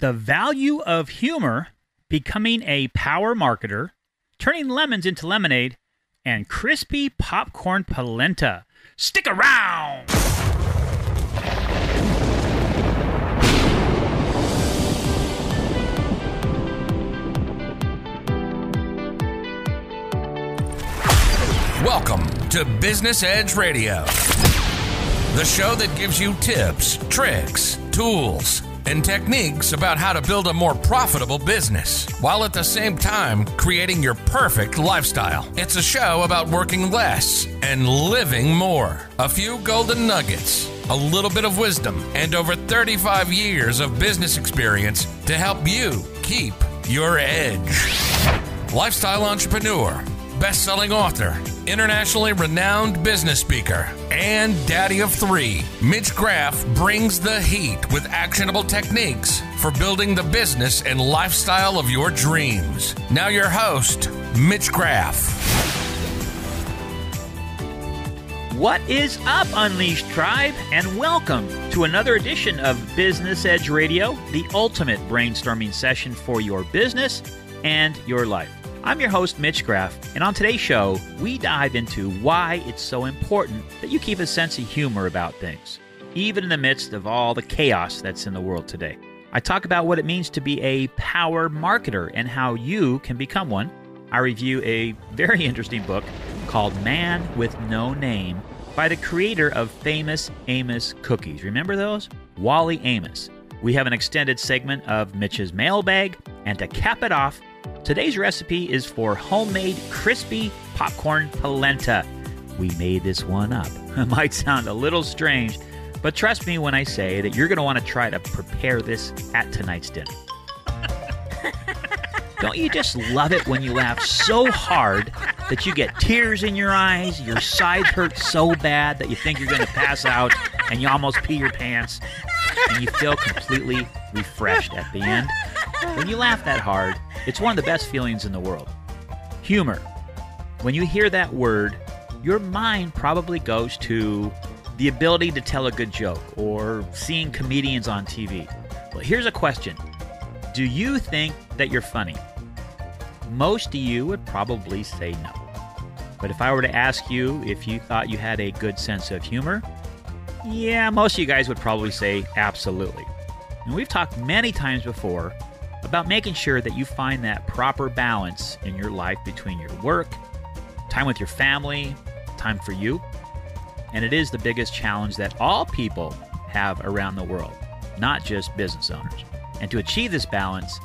The value of humor, becoming a power marketer, turning lemons into lemonade, and crispy popcorn polenta. Stick around! Welcome to Business Edge Radio, the show that gives you tips, tricks, tools, and techniques about how to build a more profitable business, while at the same time creating your perfect lifestyle. It's a show about working less and living more. A few golden nuggets, a little bit of wisdom, and over 35 years of business experience to help you keep your edge. Lifestyle entrepreneur, best-selling author, internationally renowned business speaker, and daddy of three, Mitch Graff brings the heat with actionable techniques for building the business and lifestyle of your dreams. Now your host, Mitch Graff. What is up, Unleashed Tribe, and welcome to another edition of Business Edge Radio, the ultimate brainstorming session for your business and your life. I'm your host, Mitch Graff, and on today's show, we dive into why it's so important that you keep a sense of humor about things, even in the midst of all the chaos that's in the world today. I talk about what it means to be a power marketer and how you can become one. I review a very interesting book called Man with No Name by the creator of Famous Amos Cookies. Remember those? Wally Amos. We have an extended segment of Mitch's mailbag, and to cap it off, today's recipe is for homemade crispy popcorn polenta. We made this one up. It might sound a little strange, but trust me when I say that you're going to want to try to prepare this at tonight's dinner. Don't you just love it when you laugh so hard that you get tears in your eyes, your sides hurt so bad that you think you're going to pass out, and you almost pee your pants, and you feel completely refreshed at the end? When you laugh that hard, it's one of the best feelings in the world. Humor. When you hear that word, your mind probably goes to the ability to tell a good joke or seeing comedians on TV. Well, here's a question. Do you think that you're funny? Most of you would probably say no. But if I were to ask you if you thought you had a good sense of humor, yeah, most of you guys would probably say absolutely. And we've talked many times before about making sure that you find that proper balance in your life between your work, time with your family, time for you. And it is the biggest challenge that all people have around the world, not just business owners. And to achieve this balance,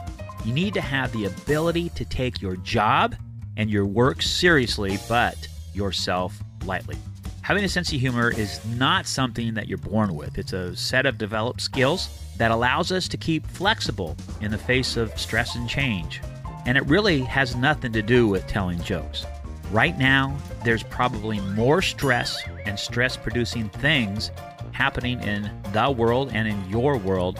you need to have the ability to take your job and your work seriously, but yourself lightly. Having a sense of humor is not something that you're born with. It's a set of developed skills that allows us to keep flexible in the face of stress and change. And it really has nothing to do with telling jokes. Right now, there's probably more stress and stress-producing things happening in the world and in your world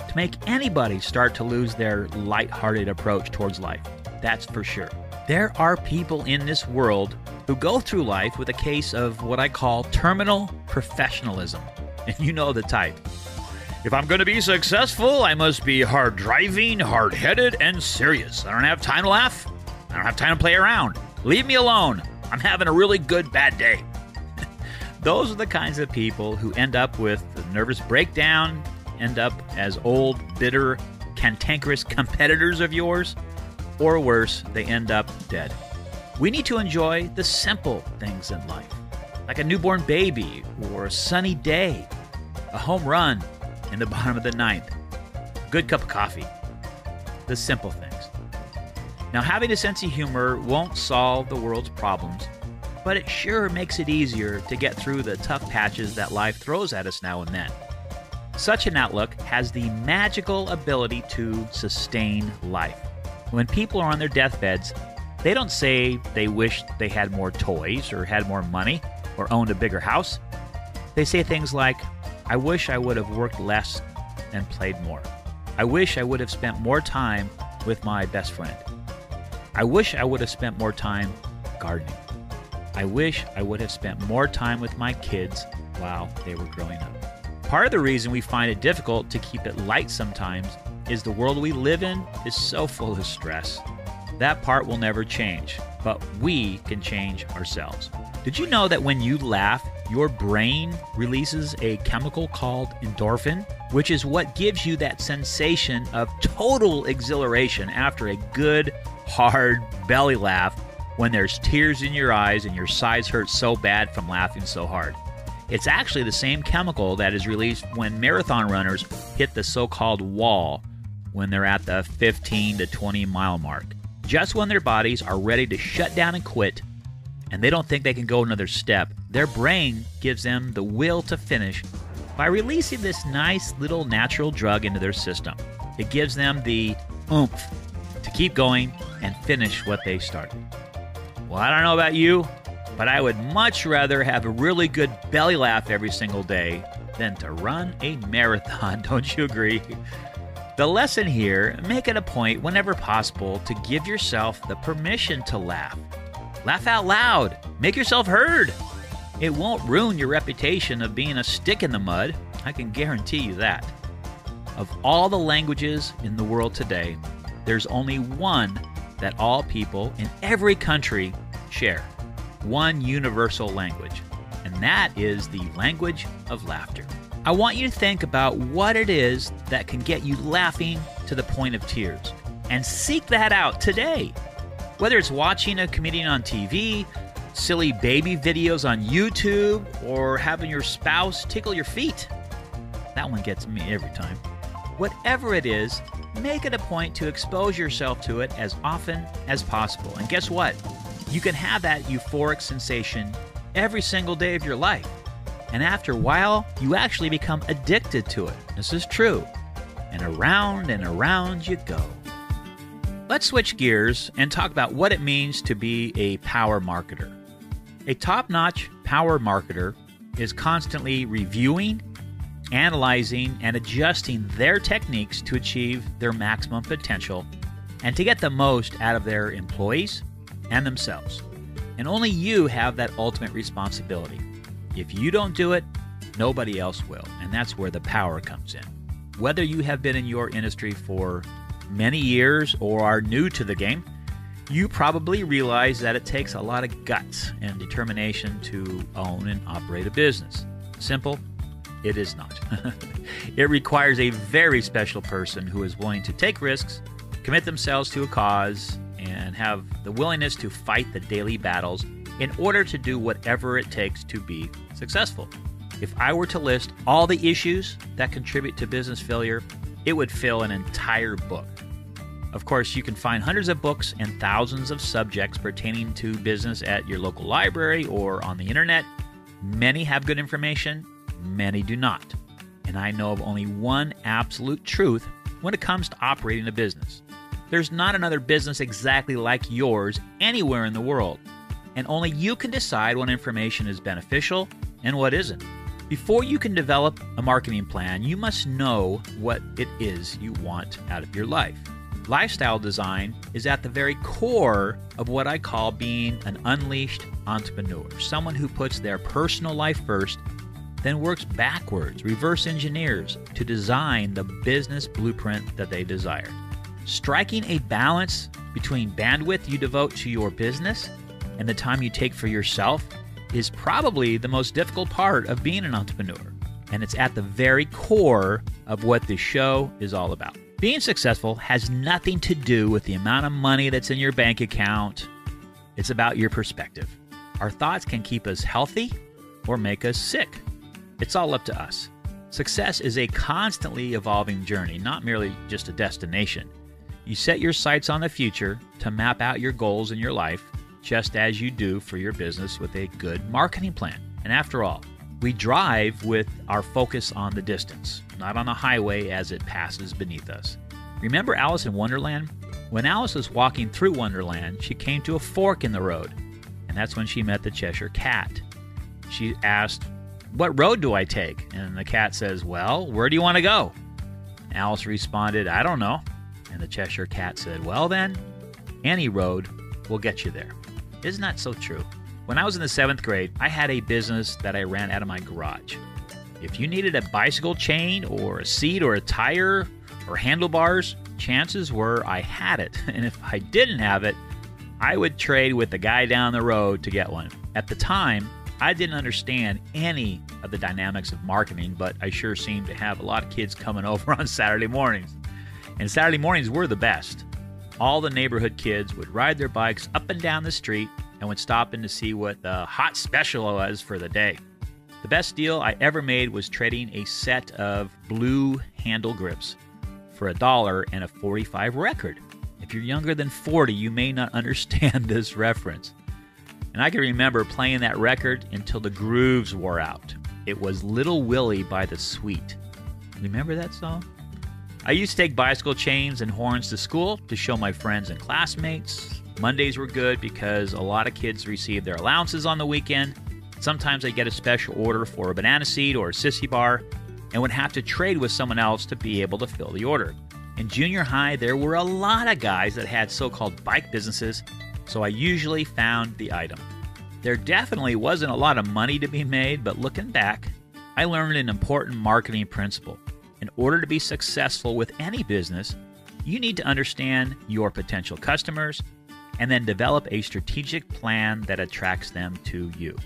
to make anybody start to lose their lighthearted approach towards life. That's for sure. There are people in this world who go through life with a case of what I call terminal professionalism. And you know the type. If I'm going to be successful, I must be hard-driving, hard-headed, and serious. I don't have time to laugh. I don't have time to play around. Leave me alone. I'm having a really good bad day. Those are the kinds of people who end up with a nervous breakdown, end up as old, bitter, cantankerous competitors of yours, or worse, they end up dead. We need to enjoy the simple things in life, like a newborn baby or a sunny day, a home run in the bottom of the ninth, a good cup of coffee, the simple things. Now, having a sense of humor won't solve the world's problems, but it sure makes it easier to get through the tough patches that life throws at us now and then. Such an outlook has the magical ability to sustain life. When people are on their deathbeds, they don't say they wish they had more toys or had more money or owned a bigger house. They say things like, I wish I would have worked less and played more. I wish I would have spent more time with my best friend. I wish I would have spent more time gardening. I wish I would have spent more time with my kids while they were growing up. Part of the reason we find it difficult to keep it light sometimes is the world we live in is so full of stress. That part will never change, but we can change ourselves. Did you know that when you laugh, your brain releases a chemical called endorphin, which is what gives you that sensation of total exhilaration after a good, hard belly laugh when there's tears in your eyes and your sides hurt so bad from laughing so hard. It's actually the same chemical that is released when marathon runners hit the so-called wall when they're at the 15 to 20 mile mark. Just when their bodies are ready to shut down and quit, and they don't think they can go another step, their brain gives them the will to finish by releasing this nice little natural drug into their system. It gives them the oomph to keep going and finish what they started. Well, I don't know about you, but I would much rather have a really good belly laugh every single day than to run a marathon. Don't you agree? The lesson here, make it a point whenever possible to give yourself the permission to laugh. Laugh out loud. Make yourself heard. It won't ruin your reputation of being a stick in the mud. I can guarantee you that. Of all the languages in the world today, there's only one that all people in every country share. One universal language, and that is the language of laughter. I want you to think about what it is that can get you laughing to the point of tears, and seek that out today. Whether it's watching a comedian on TV, silly baby videos on YouTube, or having your spouse tickle your feet. That one gets me every time. Whatever it is, make it a point to expose yourself to it as often as possible. And guess what? You can have that euphoric sensation every single day of your life. And after a while, you actually become addicted to it. This is true. And around you go. Let's switch gears and talk about what it means to be a power marketer. A top-notch power marketer is constantly reviewing, analyzing, and adjusting their techniques to achieve their maximum potential and to get the most out of their employees and themselves. And only you have that ultimate responsibility. If you don't do it, nobody else will, and that's where the power comes in. Whether you have been in your industry for many years or are new to the game, you probably realize that it takes a lot of guts and determination to own and operate a business. Simple? It is not. It requires a very special person who is willing to take risks, commit themselves to a cause, and have the willingness to fight the daily battles in order to do whatever it takes to be successful. If I were to list all the issues that contribute to business failure, it would fill an entire book. Of course, you can find hundreds of books and thousands of subjects pertaining to business at your local library or on the internet. Many have good information, many do not. And I know of only one absolute truth when it comes to operating a business. There's not another business exactly like yours anywhere in the world, and only you can decide what information is beneficial and what isn't. Before you can develop a marketing plan, you must know what it is you want out of your life. Lifestyle design is at the very core of what I call being an unleashed entrepreneur, someone who puts their personal life first, then works backwards, reverse engineers to design the business blueprint that they desire. Striking a balance between bandwidth you devote to your business and the time you take for yourself is probably the most difficult part of being an entrepreneur. And it's at the very core of what this show is all about. Being successful has nothing to do with the amount of money that's in your bank account. It's about your perspective. Our thoughts can keep us healthy or make us sick. It's all up to us. Success is a constantly evolving journey, not merely just a destination. You set your sights on the future to map out your goals in your life, just as you do for your business with a good marketing plan. And after all, we drive with our focus on the distance, not on the highway as it passes beneath us. Remember Alice in Wonderland? When Alice was walking through Wonderland, she came to a fork in the road, and that's when she met the Cheshire Cat. She asked, "What road do I take?" And the cat says, "Well, where do you want to go?" Alice responded, "I don't know." And the Cheshire Cat said, "Well then, any road will get you there." Isn't that so true? When I was in the 7th grade, I had a business that I ran out of my garage. If you needed a bicycle chain or a seat or a tire or handlebars, chances were I had it. And if I didn't have it, I would trade with the guy down the road to get one. At the time, I didn't understand any of the dynamics of marketing, but I sure seemed to have a lot of kids coming over on Saturday mornings. And Saturday mornings were the best. All the neighborhood kids would ride their bikes up and down the street and would stop in to see what the hot special was for the day. The best deal I ever made was trading a set of blue handle grips for $1 and a 45 record. If you're younger than 40, you may not understand this reference. And I can remember playing that record until the grooves wore out. It was Little Willie by The Sweet. Remember that song? I used to take bicycle chains and horns to school to show my friends and classmates. Mondays were good because a lot of kids received their allowances on the weekend. Sometimes I'd get a special order for a banana seed or a sissy bar and would have to trade with someone else to be able to fill the order. In junior high, there were a lot of guys that had so-called bike businesses, so I usually found the item. There definitely wasn't a lot of money to be made, but looking back, I learned an important marketing principle. In order to be successful with any business, you need to understand your potential customers and then develop a strategic plan that attracts them to you.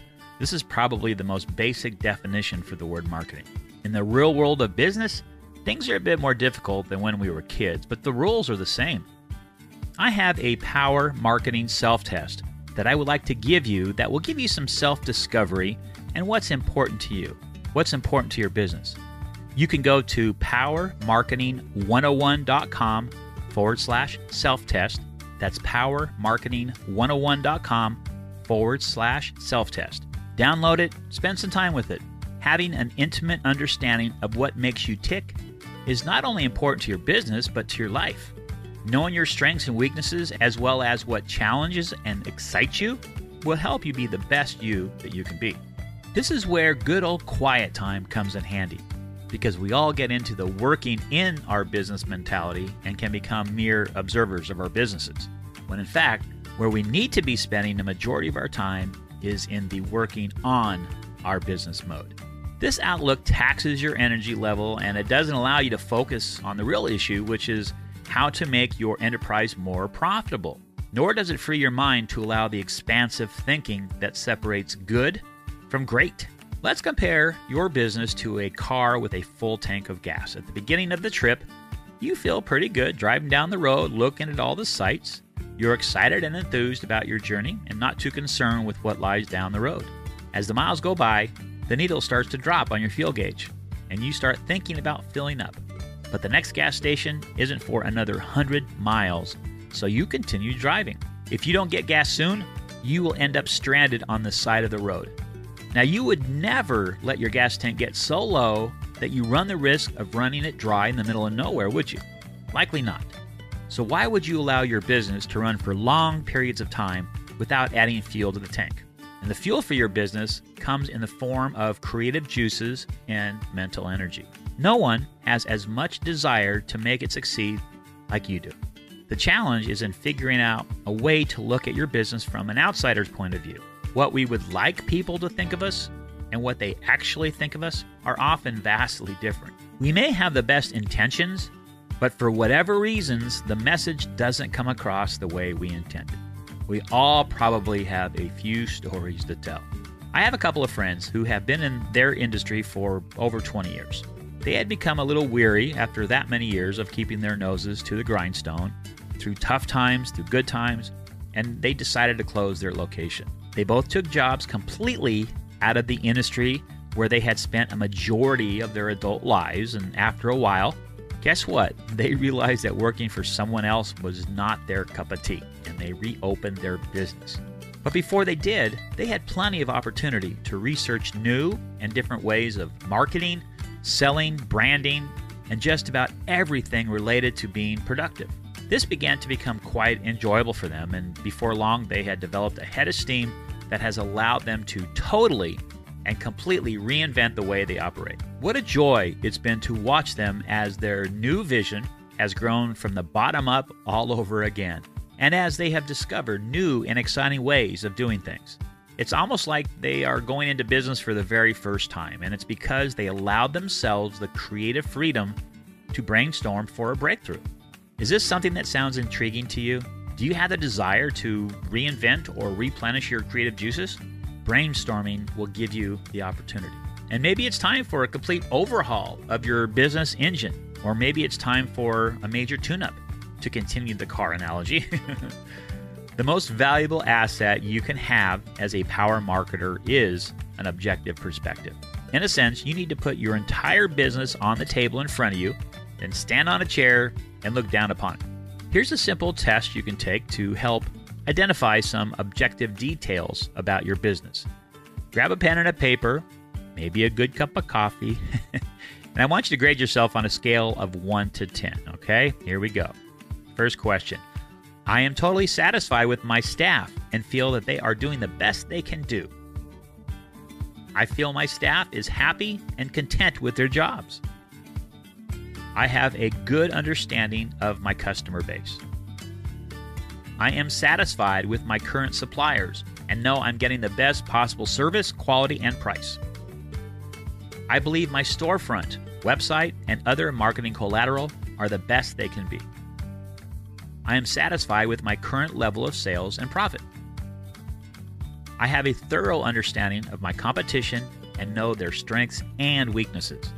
This is probably the most basic definition for the word marketing. In the real world of business, things are a bit more difficult than when we were kids, but the rules are the same. I have a power marketing self-test that I would like to give you that will give you some self-discovery and what's important to you, what's important to your business. You can go to powermarketing101.com/self-test. That's powermarketing101.com/self-test. Download it, spend some time with it. Having an intimate understanding of what makes you tick is not only important to your business, but to your life. Knowing your strengths and weaknesses, as well as what challenges and excites you, will help you be the best you that you can be. This is where good old quiet time comes in handy, because we all get into the working in our business mentality and can become mere observers of our businesses, when in fact, where we need to be spending the majority of our time is in the working on our business mode. This outlook taxes your energy level, and it doesn't allow you to focus on the real issue, which is how to make your enterprise more profitable. Nor does it free your mind to allow the expansive thinking that separates good from great. Let's compare your business to a car with a full tank of gas. At the beginning of the trip, you feel pretty good driving down the road, looking at all the sights. You're excited and enthused about your journey and not too concerned with what lies down the road. As the miles go by, the needle starts to drop on your fuel gauge, and you start thinking about filling up. But the next gas station isn't for another 100 miles, so you continue driving. If you don't get gas soon, you will end up stranded on the side of the road. Now, you would never let your gas tank get so low that you run the risk of running it dry in the middle of nowhere, would you? Likely not. So why would you allow your business to run for long periods of time without adding fuel to the tank? And the fuel for your business comes in the form of creative juices and mental energy. No one has as much desire to make it succeed like you do. The challenge is in figuring out a way to look at your business from an outsider's point of view. What we would like people to think of us and what they actually think of us are often vastly different. We may have the best intentions, but for whatever reasons, the message doesn't come across the way we intended. We all probably have a few stories to tell. I have a couple of friends who have been in their industry for over 20 years. They had become a little weary after that many years of keeping their noses to the grindstone, through tough times, through good times, and they decided to close their location. They both took jobs completely out of the industry where they had spent a majority of their adult lives, and after a while, guess what? They realized that working for someone else was not their cup of tea, and they reopened their business. But before they did, they had plenty of opportunity to research new and different ways of marketing, selling, branding, and just about everything related to being productive. This began to become quite enjoyable for them, and before long they had developed a head of steam that has allowed them to totally and completely reinvent the way they operate. What a joy it's been to watch them as their new vision has grown from the bottom up all over again, and as they have discovered new and exciting ways of doing things. It's almost like they are going into business for the very first time, and it's because they allowed themselves the creative freedom to brainstorm for a breakthrough. Is this something that sounds intriguing to you? Do you have the desire to reinvent or replenish your creative juices? Brainstorming will give you the opportunity. And maybe it's time for a complete overhaul of your business engine, or maybe it's time for a major tune-up, to continue the car analogy. The most valuable asset you can have as a power marketer is an objective perspective. In a sense, you need to put your entire business on the table in front of you, then stand on a chair and look down upon it. Here's a simple test you can take to help identify some objective details about your business. Grab a pen and a paper, maybe a good cup of coffee, and I want you to grade yourself on a scale of 1 to 10, okay? Here we go. First question. I am totally satisfied with my staff and feel that they are doing the best they can do. I feel my staff is happy and content with their jobs. I have a good understanding of my customer base. I am satisfied with my current suppliers and know I'm getting the best possible service, quality, and price. I believe my storefront, website, and other marketing collateral are the best they can be. I am satisfied with my current level of sales and profit. I have a thorough understanding of my competition and know their strengths and weaknesses.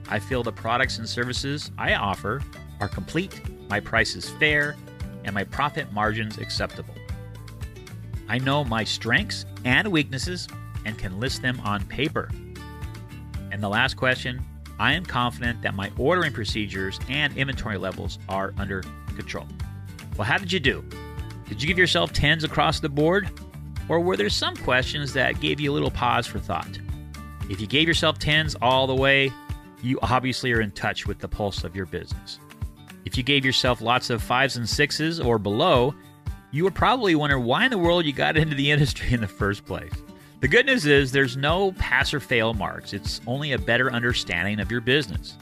I feel the products and services I offer are complete, my price is fair, and my profit margins acceptable. I know my strengths and weaknesses and can list them on paper. And the last question, I am confident that my ordering procedures and inventory levels are under control. Well, how did you do? Did you give yourself 10s across the board? Or were there some questions that gave you a little pause for thought? If you gave yourself 10s all the way, you obviously are in touch with the pulse of your business. If you gave yourself lots of 5s and 6s or below, you would probably wonder why in the world you got into the industry in the first place. The good news is there's no pass or fail marks. It's only a better understanding of your business.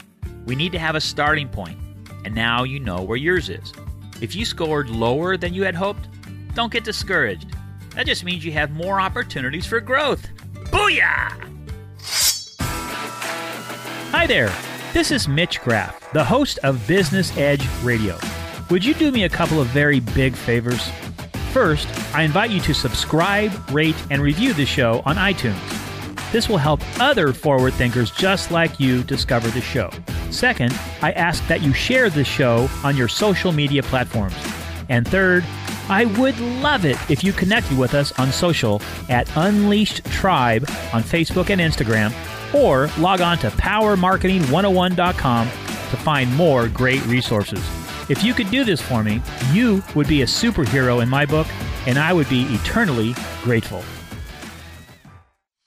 We need to have a starting point, and now you know where yours is. If you scored lower than you had hoped, don't get discouraged. That just means you have more opportunities for growth. Booyah! Hi there, this is Mitch Graff, the host of Business Edge Radio. Would you do me a couple of very big favors? First, I invite you to subscribe, rate, and review the show on iTunes. This will help other forward thinkers just like you discover the show. Second, I ask that you share the show on your social media platforms. And third, I would love it if you connected with us on social at Unleashed Tribe on Facebook and Instagram, or log on to powermarketing101.com to find more great resources. If you could do this for me, you would be a superhero in my book, and I would be eternally grateful.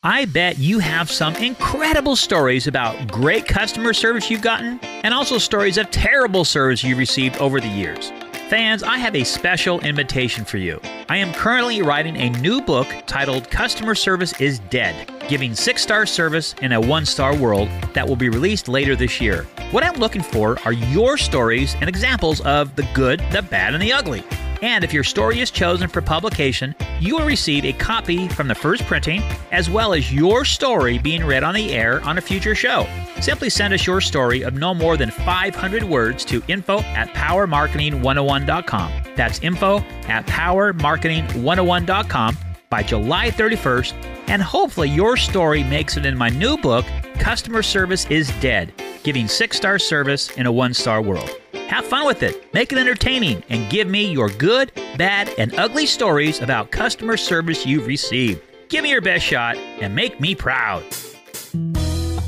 I bet you have some incredible stories about great customer service you've gotten, and also stories of terrible service you've received over the years. Fans, I have a special invitation for you. I am currently writing a new book titled Customer Service is Dead, giving 6-star service in a 1-star world that will be released later this year. What I'm looking for are your stories and examples of the good, the bad, and the ugly. And if your story is chosen for publication, you will receive a copy from the first printing, as well as your story being read on the air on a future show. Simply send us your story of no more than 500 words to info@powermarketing101.com. That's info@powermarketing101.com by July 31st, and hopefully your story makes it in my new book, Customer Service is Dead, giving 6-star service in a 1-star world. Have fun with it, make it entertaining, and give me your good, bad, and ugly stories about customer service you've received. Give me your best shot and make me proud.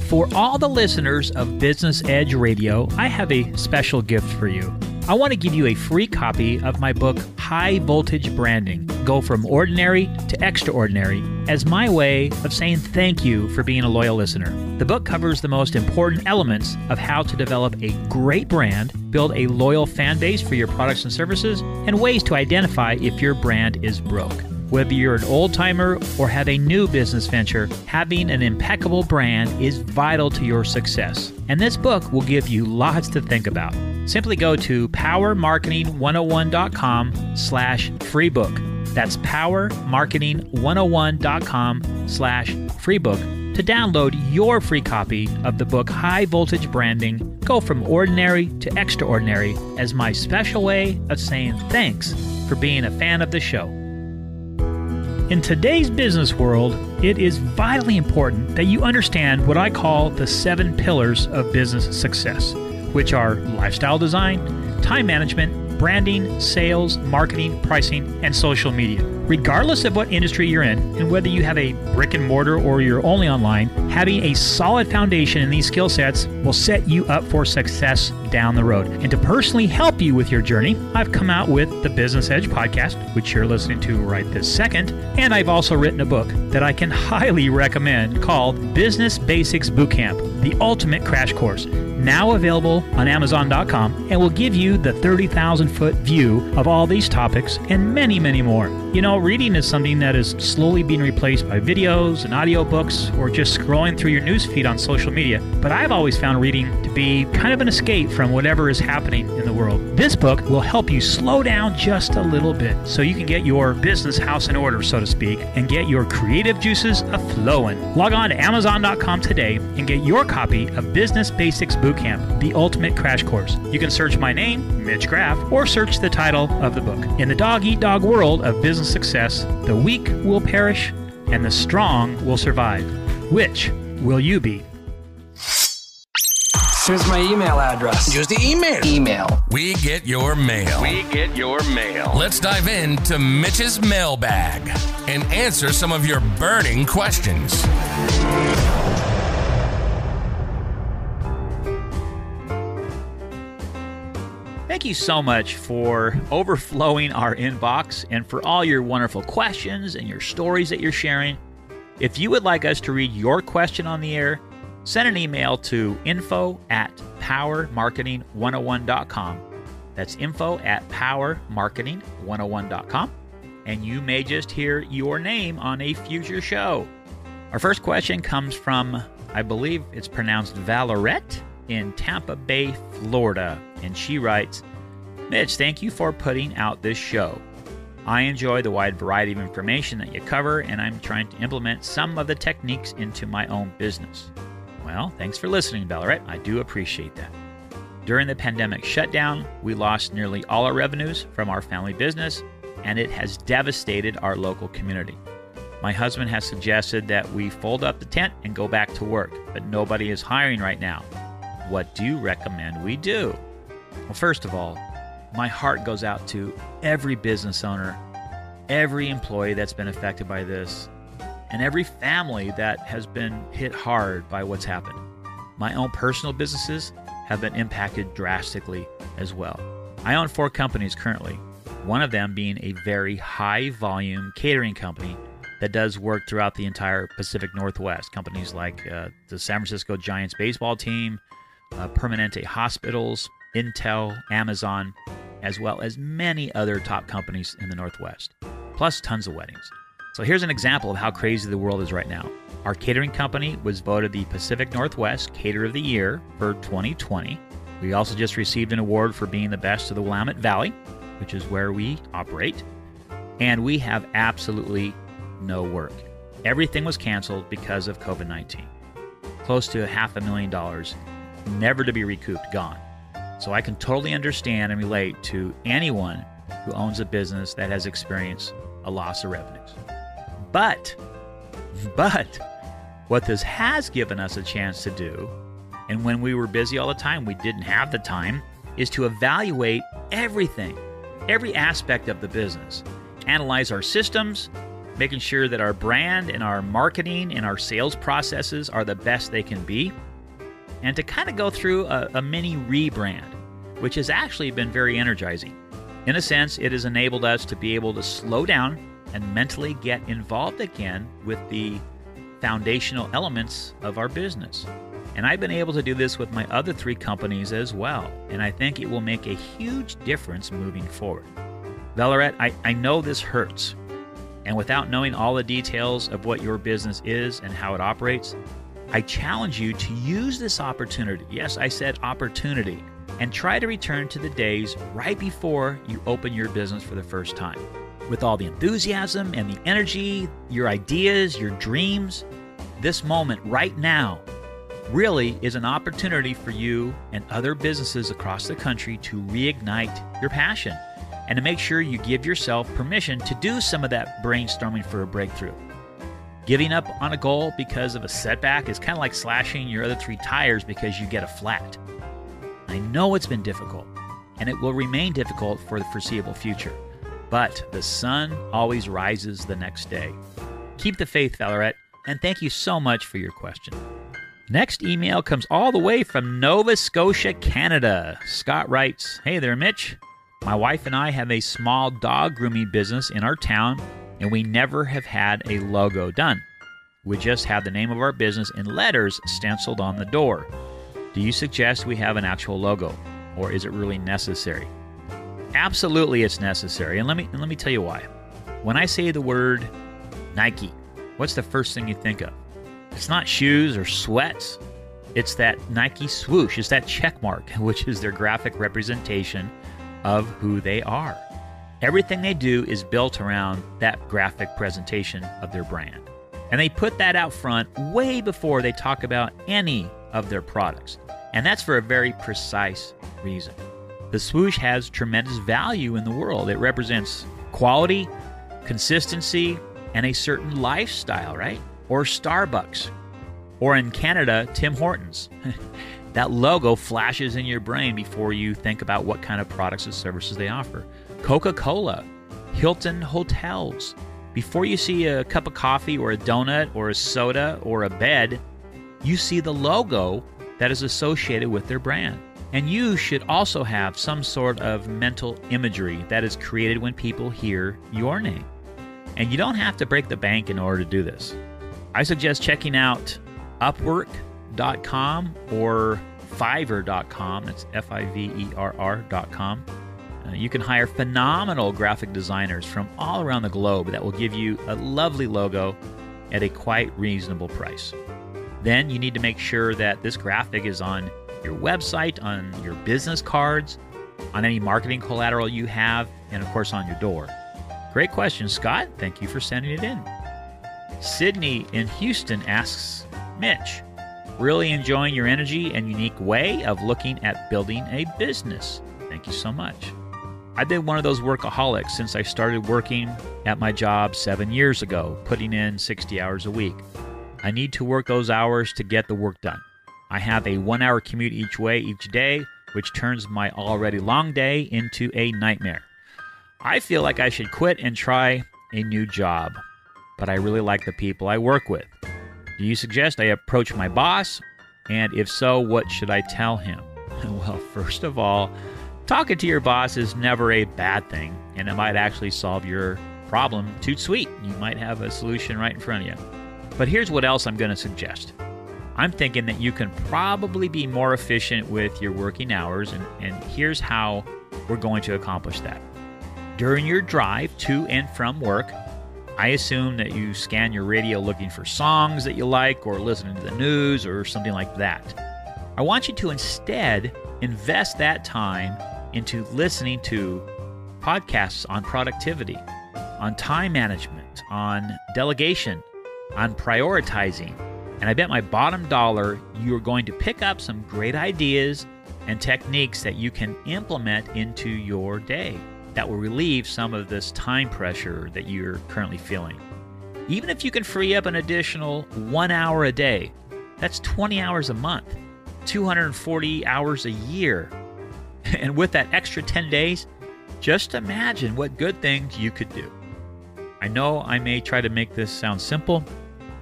For all the listeners of Business Edge Radio, I have a special gift for you. I want to give you a free copy of my book, High Voltage Branding, Go From Ordinary to Extraordinary, as my way of saying thank you for being a loyal listener. The book covers the most important elements of how to develop a great brand, build a loyal fan base for your products and services, and ways to identify if your brand is broke. Whether you're an old-timer or have a new business venture, having an impeccable brand is vital to your success. And this book will give you lots to think about. Simply go to powermarketing101.com/freebook. That's powermarketing101.com/freebook to download your free copy of the book High Voltage Branding, Go From Ordinary to Extraordinary, as my special way of saying thanks for being a fan of the show. In today's business world, it is vitally important that you understand what I call the 7 pillars of business success, which are lifestyle design, time management, branding, sales, marketing, pricing, and social media. Regardless of what industry you're in, and whether you have a brick and mortar or you're only online, having a solid foundation in these skill sets will set you up for success down the road. And to personally help you with your journey, I've come out with the Business Edge podcast, which you're listening to right this second, and I've also written a book that I can highly recommend called Business Basics Bootcamp, the ultimate crash course, now available on Amazon.com, and will give you the 30,000-foot view of all these topics and many, many more. You know, reading is something that is slowly being replaced by videos and audiobooks or just scrolling through your newsfeed on social media, but I've always found reading to be kind of an escape from whatever is happening in the world. This book will help you slow down just a little bit so you can get your business house in order, so to speak, and get your creative juices a-flowing. Log on to Amazon.com today and get your copy of Business Basics Bootcamp, the ultimate crash course. You can search my name, Mitch Graff, or search the title of the book. In the dog-eat-dog world of business success, the weak will perish and the strong will survive. Which will you be? Here's my email address. Use the email. Email. We get your mail. Let's dive into Mitch's mailbag and answer some of your burning questions. Thank you so much for overflowing our inbox and for all your wonderful questions and your stories that you're sharing. If you would like us to read your question on the air, send an email to info@powermarketing101.com. That's info@powermarketing101.com. And you may just hear your name on a future show. Our first question comes from, I believe it's pronounced Valorette, in Tampa Bay, Florida. And she writes, Mitch, thank you for putting out this show. I enjoy the wide variety of information that you cover, and I'm trying to implement some of the techniques into my own business. Well, thanks for listening, Valorette. I do appreciate that. During the pandemic shutdown, we lost nearly all our revenues from our family business, and it has devastated our local community. My husband has suggested that we fold up the tent and go back to work, but nobody is hiring right now. What do you recommend we do? Well, first of all, my heart goes out to every business owner, every employee that's been affected by this, and every family that has been hit hard by what's happened. My own personal businesses have been impacted drastically as well. I own 4 companies currently, one of them being a very high-volume catering company that does work throughout the entire Pacific Northwest. Companies like the San Francisco Giants baseball team, Permanente Hospitals, Intel, Amazon, as well as many other top companies in the Northwest, plus tons of weddings. So here's an example of how crazy the world is right now. Our catering company was voted the Pacific Northwest Caterer of the Year for 2020. We also just received an award for being the best of the Willamette Valley, which is where we operate. And we have absolutely no work. Everything was canceled because of COVID-19. Close to $500,000, never to be recouped, gone. So I can totally understand and relate to anyone who owns a business that has experienced a loss of revenues. But what this has given us a chance to do, and when we were busy all the time, we didn't have the time, is to evaluate everything, every aspect of the business, analyze our systems, making sure that our brand and our marketing and our sales processes are the best they can be, and to kind of go through a mini rebrand, which has actually been very energizing. In a sense, it has enabled us to be able to slow down and mentally get involved again with the foundational elements of our business. And I've been able to do this with my other 3 companies as well, and I think it will make a huge difference moving forward. Valorette, I know this hurts, and without knowing all the details of what your business is and how it operates, I challenge you to use this opportunity, yes, I said opportunity, and try to return to the days right before you open your business for the first time. With all the enthusiasm and the energy, your ideas, your dreams, This moment right now really is an opportunity for you and other businesses across the country to reignite your passion and to make sure you give yourself permission to do some of that brainstorming for a breakthrough. Giving up on a goal because of a setback is kind of like slashing your other 3 tires because you get a flat. I know it's been difficult, and it will remain difficult for the foreseeable future, but the sun always rises the next day. Keep the faith, Valorette, and thank you so much for your question. Next email comes all the way from Nova Scotia, Canada. Scott writes, "Hey there, Mitch. My wife and I have a small dog grooming business in our town, and we never have had a logo done. We just have the name of our business in letters stenciled on the door. Do you suggest we have an actual logo, or is it really necessary?" Absolutely, it's necessary, and let me tell you why. When I say the word Nike, what's the first thing you think of? It's not shoes or sweats. It's that Nike swoosh. It's that check mark, which is their graphic representation of who they are. Everything they do is built around that graphic presentation of their brand. And they put that out front way before they talk about any of their products. And that's for a very precise reason. The swoosh has tremendous value in the world. It represents quality, consistency, and a certain lifestyle, right? Or Starbucks. Or in Canada, Tim Hortons. That logo flashes in your brain before you think about what kind of products and services they offer. Coca-Cola, Hilton Hotels. Before you see a cup of coffee or a donut or a soda or a bed, you see the logo that is associated with their brand. And you should also have some sort of mental imagery that is created when people hear your name. And you don't have to break the bank in order to do this. I suggest checking out Upwork.com or Fiverr.com. It's Fiverr.com. You can hire phenomenal graphic designers from all around the globe that will give you a lovely logo at a quite reasonable price. Then you need to make sure that this graphic is on your website, on your business cards, on any marketing collateral you have, and of course on your door. Great question, Scott. Thank you for sending it in. Sydney in Houston asks, "Mitch, really enjoying your energy and unique way of looking at building a business. Thank you so much. I've been one of those workaholics since I started working at my job 7 years ago, putting in 60 hours a week. I need to work those hours to get the work done. I have a 1-hour commute each way each day, which turns my already long day into a nightmare. I feel like I should quit and try a new job, but I really like the people I work with. Do you suggest I approach my boss? And if so, what should I tell him?" Well, first of all, talking to your boss is never a bad thing, and it might actually solve your problem toot sweet. You might have a solution right in front of you. But here's what else I'm going to suggest. I'm thinking that you can probably be more efficient with your working hours, and here's how we're going to accomplish that. During your drive to and from work, I assume that you scan your radio looking for songs that you like or listening to the news or something like that. I want you to instead invest that time into listening to podcasts on productivity, on time management, on delegation, on prioritizing. And I bet my bottom dollar you're going to pick up some great ideas and techniques that you can implement into your day that will relieve some of this time pressure that you're currently feeling. Even if you can free up an additional 1 hour a day, that's 20 hours a month, 240 hours a year. And with that extra 10 days, just imagine what good things you could do. I know I may try to make this sound simple,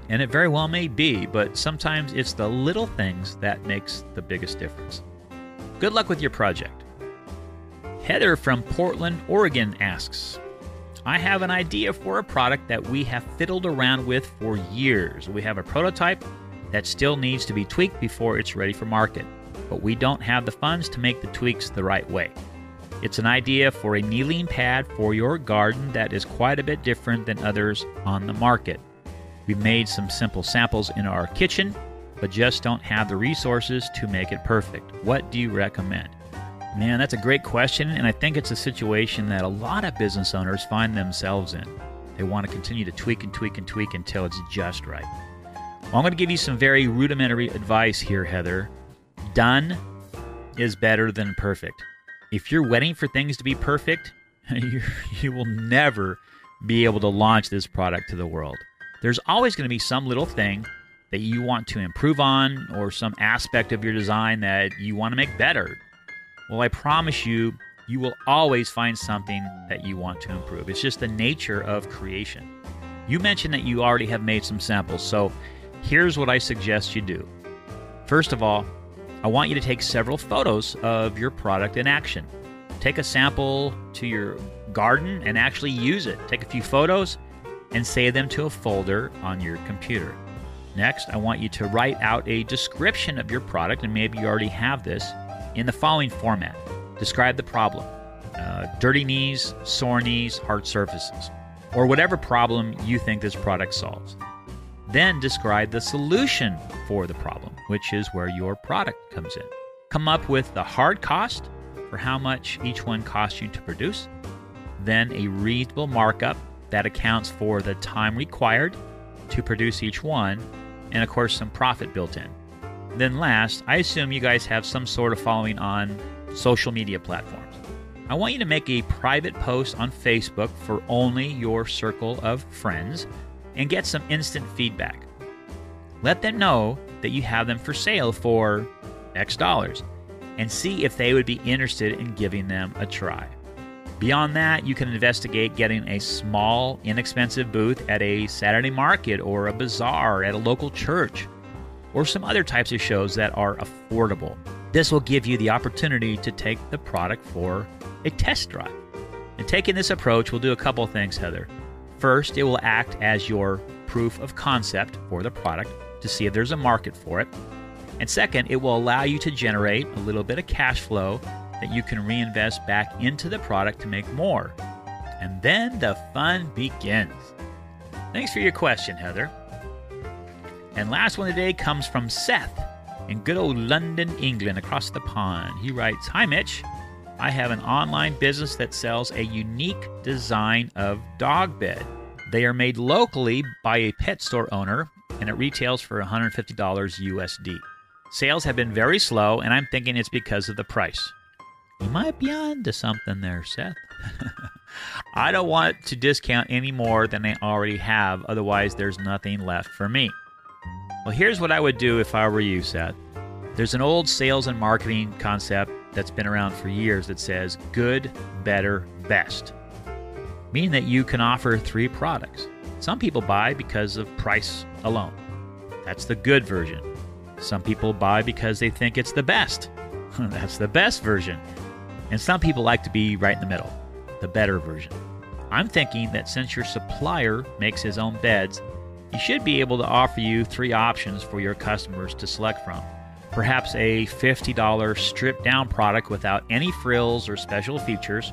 and it very well may be, but sometimes it's the little things that makes the biggest difference. Good luck with your project. Heather from Portland, Oregon asks, "I have an idea for a product that we have fiddled around with for years. We have a prototype that still needs to be tweaked before it's ready for market, but we don't have the funds to make the tweaks the right way. It's an idea for a kneeling pad for your garden that is quite a bit different than others on the market. We've made some simple samples in our kitchen, but just don't have the resources to make it perfect. What do you recommend?" Man, that's a great question, and I think it's a situation that a lot of business owners find themselves in. They want to continue to tweak and tweak and tweak until it's just right. Well, I'm going to give you some very rudimentary advice here, Heather. Done is better than perfect. If you're waiting for things to be perfect, you will never be able to launch this product to the world. There's always going to be some little thing that you want to improve on or some aspect of your design that you want to make better. Well, I promise you, you will always find something that you want to improve. It's just the nature of creation. You mentioned that you already have made some samples, so here's what I suggest you do. First of all, I want you to take several photos of your product in action. Take a sample to your garden and actually use it. Take a few photos and save them to a folder on your computer. Next, I want you to write out a description of your product, and maybe you already have this, in the following format. Describe the problem. Dirty knees, sore knees, hard surfaces, or whatever problem you think this product solves. Then describe the solution for the problem, which is where your product comes in. Come up with the hard cost for how much each one costs you to produce, then a reasonable markup that accounts for the time required to produce each one, and of course some profit built in. Then last, I assume you guys have some sort of following on social media platforms. I want you to make a private post on Facebook for only your circle of friends and get some instant feedback. Let them know that you have them for sale for X dollars and see if they would be interested in giving them a try. Beyond that, you can investigate getting a small, inexpensive booth at a Saturday market or a bazaar at a local church, or some other types of shows that are affordable. This will give you the opportunity to take the product for a test drive. And taking this approach will do a couple of things, Heather. First, it will act as your proof of concept for the product to see if there's a market for it. And second, it will allow you to generate a little bit of cash flow that you can reinvest back into the product to make more. And then the fun begins. Thanks for your question, Heather. And last one today comes from Seth in good old London, England, across the pond. He writes, "Hi, Mitch. I have an online business that sells a unique design of dog bed. They are made locally by a pet store owner, and it retails for $150 USD. Sales have been very slow, and I'm thinking it's because of the price." You might be onto something there, Seth. I don't want to discount any more than I already have, otherwise there's nothing left for me. Well, here's what I would do if I were you, Seth. There's an old sales and marketing concept that's been around for years that says good, better, best, meaning that you can offer 3 products. Some people buy because of price alone. That's the good version. Some people buy because they think it's the best. That's the best version. And some people like to be right in the middle, the better version. I'm thinking that since your supplier makes his own beds, he should be able to offer you 3 options for your customers to select from. Perhaps a $50 stripped-down product without any frills or special features,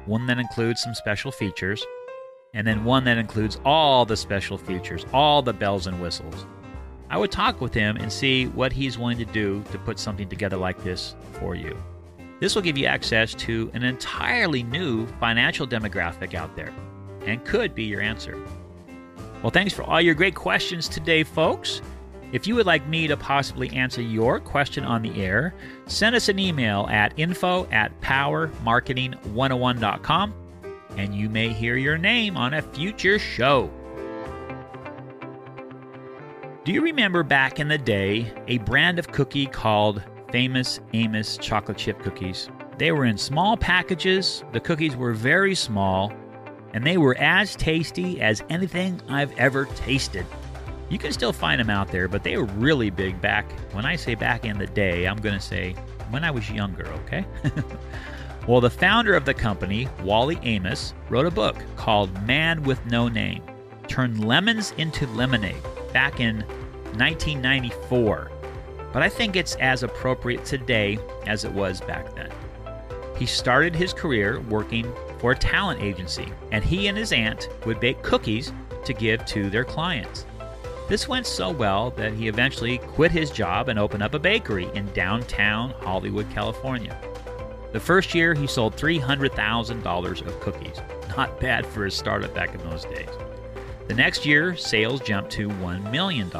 one that includes some special features, and then one that includes all the special features, all the bells and whistles. I would talk with him and see what he's willing to do to put something together like this for you. This will give you access to an entirely new financial demographic out there and could be your answer. Well, thanks for all your great questions today, folks. If you would like me to possibly answer your question on the air, send us an email at info@powermarketing101.com and you may hear your name on a future show. Do you remember back in the day a brand of cookie called Famous Amos chocolate chip cookies? They were in small packages, the cookies were very small, and they were as tasty as anything I've ever tasted. You can still find them out there, but they were really big back. When I say back in the day, I'm going to say when I was younger, okay? Well, the founder of the company, Wally Amos, wrote a book called Man with No Name, Turned Lemons into Lemonade, back in 1994. But I think it's as appropriate today as it was back then. He started his career working for a talent agency, and he and his aunt would bake cookies to give to their clients. This went so well that he eventually quit his job and opened up a bakery in downtown Hollywood, California. The first year, he sold $300,000 of cookies. Not bad for a startup back in those days. The next year, sales jumped to $1 million.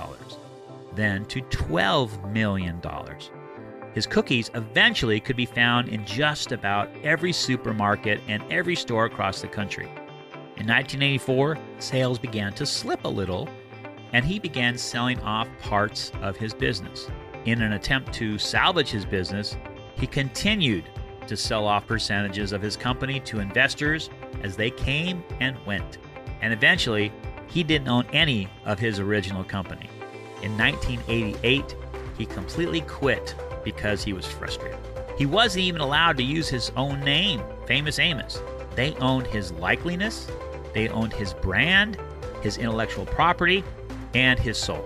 then to $12 million. His cookies eventually could be found in just about every supermarket and every store across the country. In 1984, sales began to slip a little, and he began selling off parts of his business. In an attempt to salvage his business, he continued to sell off percentages of his company to investors as they came and went. And eventually, he didn't own any of his original company. In 1988, he completely quit because he was frustrated. He wasn't even allowed to use his own name, Famous Amos. They owned his likeliness, they owned his brand, his intellectual property, and his soul.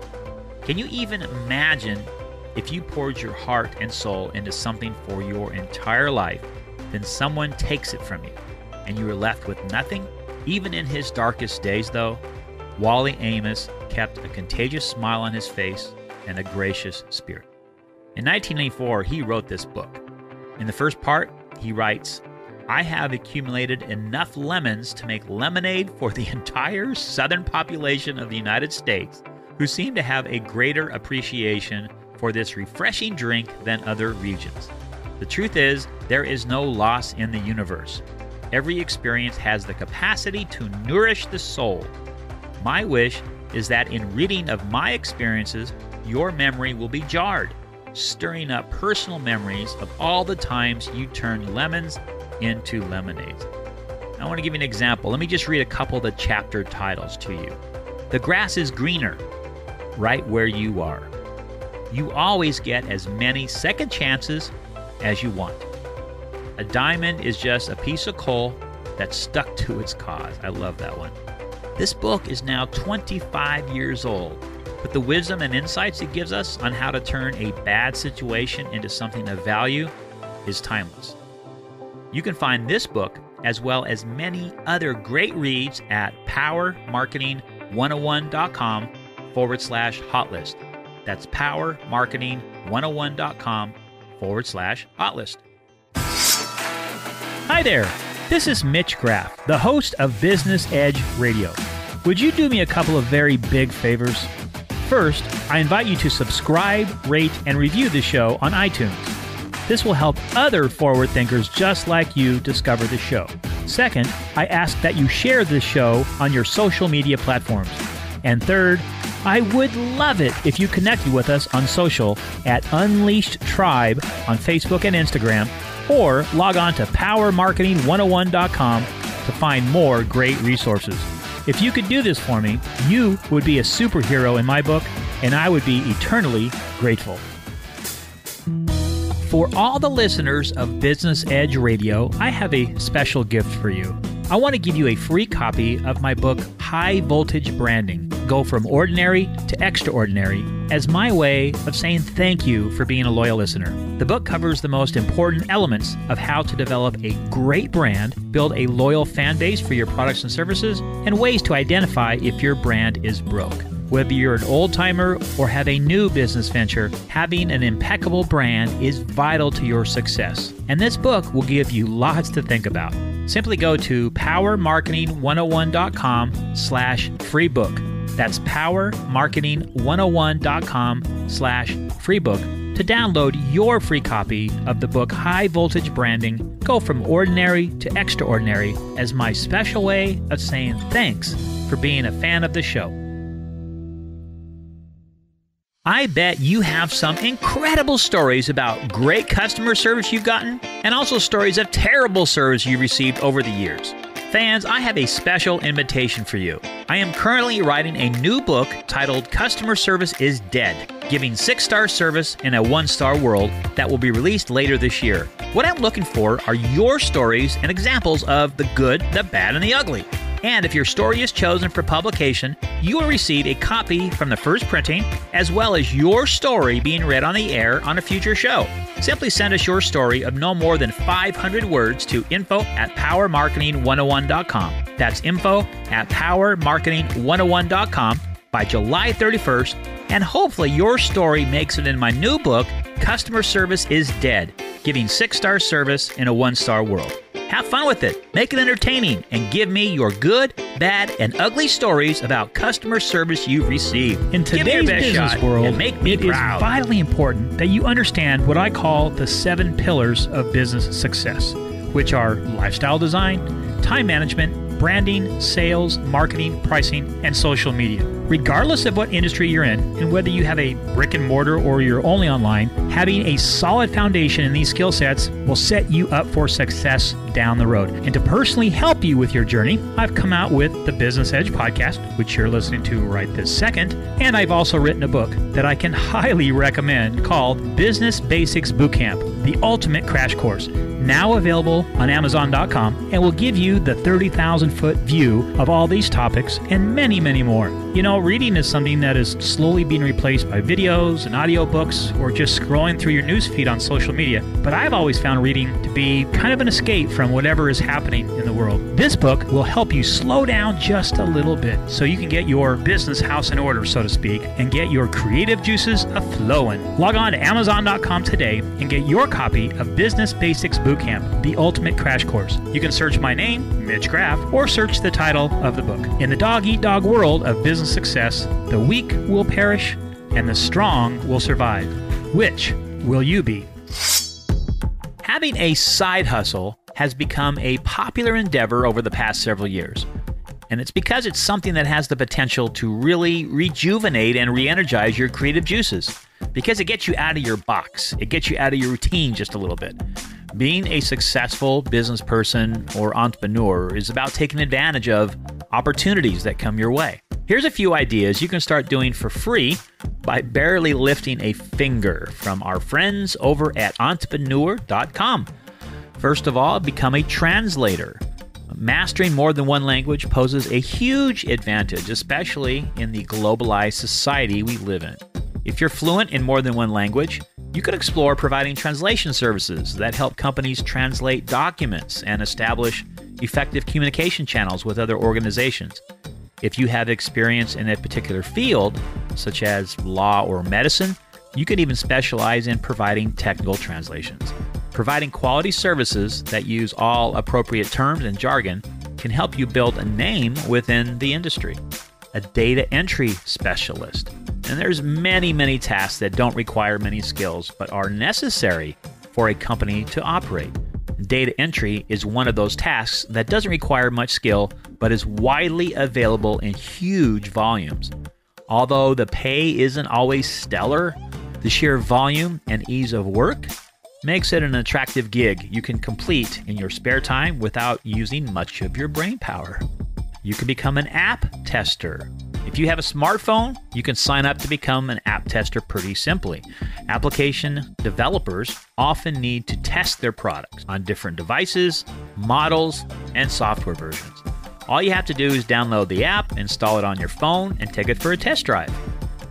Can you even imagine if you poured your heart and soul into something for your entire life, then someone takes it from you, and you are left with nothing? Even in his darkest days, though, Wally Amos kept a contagious smile on his face and a gracious spirit. In 1994, he wrote this book. In the first part, he writes, "I have accumulated enough lemons to make lemonade for the entire southern population of the United States, who seem to have a greater appreciation for this refreshing drink than other regions. The truth is, there is no loss in the universe. Every experience has the capacity to nourish the soul. My wish is that in reading of my experiences, your memory will be jarred, stirring up personal memories of all the times you turned lemons into lemonades." I want to give you an example. Let me just read a couple of the chapter titles to you. The grass is greener right where you are. You always get as many second chances as you want. A diamond is just a piece of coal that's stuck to its cause. I love that one. This book is now 25 years old, but the wisdom and insights it gives us on how to turn a bad situation into something of value is timeless. You can find this book, as well as many other great reads, at powermarketing101.com/hotlist. That's powermarketing101.com/hotlist. Hi there, this is Mitch Graff, the host of Business Edge Radio. Would you do me a couple of very big favors? First, I invite you to subscribe, rate, and review the show on iTunes. This will help other forward thinkers just like you discover the show. Second, I ask that you share this show on your social media platforms. And third, I would love it if you connected with us on social at Unleashed Tribe on Facebook and Instagram, or log on to powermarketing101.com to find more great resources. If you could do this for me, you would be a superhero in my book, and I would be eternally grateful. For all the listeners of Business Edge Radio, I have a special gift for you. I want to give you a free copy of my book, High Voltage Branding: Go From Ordinary to Extraordinary, as my way of saying thank you for being a loyal listener. The book covers the most important elements of how to develop a great brand, build a loyal fan base for your products and services, and ways to identify if your brand is broke. Whether you're an old-timer or have a new business venture, having an impeccable brand is vital to your success. And this book will give you lots to think about. Simply go to powermarketing101.com/free book. That's powermarketing101.com/free book to download your free copy of the book High Voltage Branding: Go From Ordinary to Extraordinary, as my special way of saying thanks for being a fan of the show. I bet you have some incredible stories about great customer service you've gotten, and also stories of terrible service you've received over the years. Fans, I have a special invitation for you. I am currently writing a new book titled Customer Service is Dead, giving 6-star service in a 1-star world, that will be released later this year. What I'm looking for are your stories and examples of the good, the bad, and the ugly. And if your story is chosen for publication, you will receive a copy from the first printing, as well as your story being read on the air on a future show. Simply send us your story of no more than 500 words to info@powermarketing101.com. That's info@powermarketing101.com by July 31st, and hopefully your story makes it in my new book, Customer Service is Dead, giving 6-star service in a 1-star world. Have fun with it, make it entertaining, and give me your good, bad, and ugly stories about customer service you've received. In Give me your today's best business shot world, and make me it is proud. vitally important that you understand what I call the 7 pillars of business success, which are lifestyle design, time management, branding, sales, marketing, pricing, and social media. Regardless of what industry you're in, and whether you have a brick and mortar or you're only online, having a solid foundation in these skill sets will set you up for success down the road. And to personally help you with your journey, I've come out with the Business Edge podcast, which you're listening to right this second, and I've also written a book that I can highly recommend called Business Basics Bootcamp, the ultimate crash course, now available on Amazon.com, and will give you the 30,000-foot view of all these topics and many, many more. You know, reading is something that is slowly being replaced by videos and audiobooks or just scrolling through your newsfeed on social media, but I've always found reading to be kind of an escape from whatever is happening in the world. This book will help you slow down just a little bit so you can get your business house in order, so to speak, and get your creative juices a-flowing. Log on to Amazon.com today and get your copy of Business Basics Bootcamp, the ultimate crash course. You can search my name, Mitch Graff, or search the title of the book. In the dog-eat-dog world of business success, the weak will perish and the strong will survive. Which will you be? Having a side hustle has become a popular endeavor over the past several years. And it's because it's something that has the potential to really rejuvenate and re-energize your creative juices. Because it gets you out of your box. It gets you out of your routine just a little bit. Being a successful business person or entrepreneur is about taking advantage of opportunities that come your way. Here's a few ideas you can start doing for free by barely lifting a finger from our friends over at entrepreneur.com. First of all, become a translator. Mastering more than one language poses a huge advantage, especially in the globalized society we live in. If you're fluent in more than one language, you could explore providing translation services that help companies translate documents and establish effective communication channels with other organizations. If you have experience in a particular field, such as law or medicine, you could even specialize in providing technical translations. Providing quality services that use all appropriate terms and jargon can help you build a name within the industry. A data entry specialist. And there's many tasks that don't require many skills, but are necessary for a company to operate. Data entry is one of those tasks that doesn't require much skill, but is widely available in huge volumes. Although the pay isn't always stellar, the sheer volume and ease of work makes it an attractive gig you can complete in your spare time without using much of your brain power. You can become an app tester. If you have a smartphone, you can sign up to become an app tester pretty simply. Application developers often need to test their products on different devices, models, and software versions. All you have to do is download the app, install it on your phone, and take it for a test drive.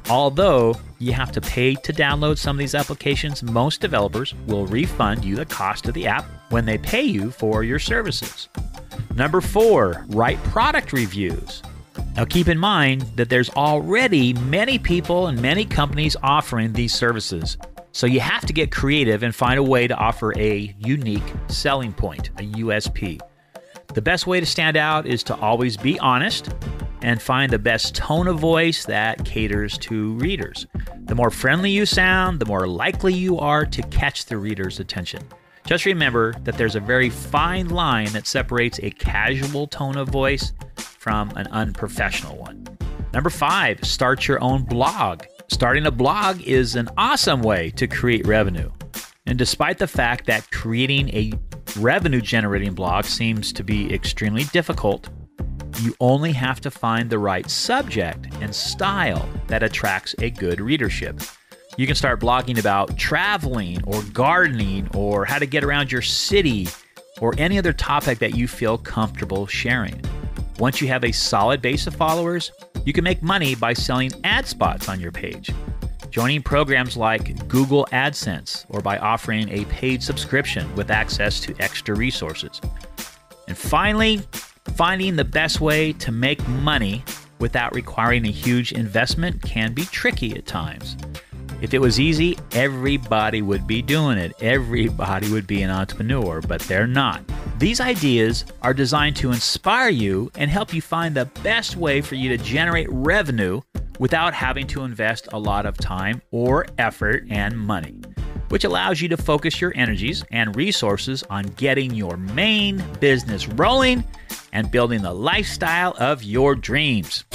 Although you have to pay to download some of these applications, most developers will refund you the cost of the app when they pay you for your services. Number 4, write product reviews. Now keep in mind that there's already many people and many companies offering these services. So you have to get creative and find a way to offer a unique selling point, a USP. The best way to stand out is to always be honest and find the best tone of voice that caters to readers. The more friendly you sound, the more likely you are to catch the reader's attention. Just remember that there's a very fine line that separates a casual tone of voice from an unprofessional one. Number 5, start your own blog. Starting a blog is an awesome way to create revenue. And despite the fact that creating a revenue-generating blog seems to be extremely difficult, you only have to find the right subject and style that attracts a good readership. You can start blogging about traveling or gardening or how to get around your city or any other topic that you feel comfortable sharing. Once you have a solid base of followers, you can make money by selling ad spots on your page, joining programs like Google AdSense, or by offering a paid subscription with access to extra resources. And finally, finding the best way to make money without requiring a huge investment can be tricky at times. If it was easy, everybody would be doing it. Everybody would be an entrepreneur, but they're not. These ideas are designed to inspire you and help you find the best way for you to generate revenue without having to invest a lot of time or effort and money, which allows you to focus your energies and resources on getting your main business rolling and building the lifestyle of your dreams.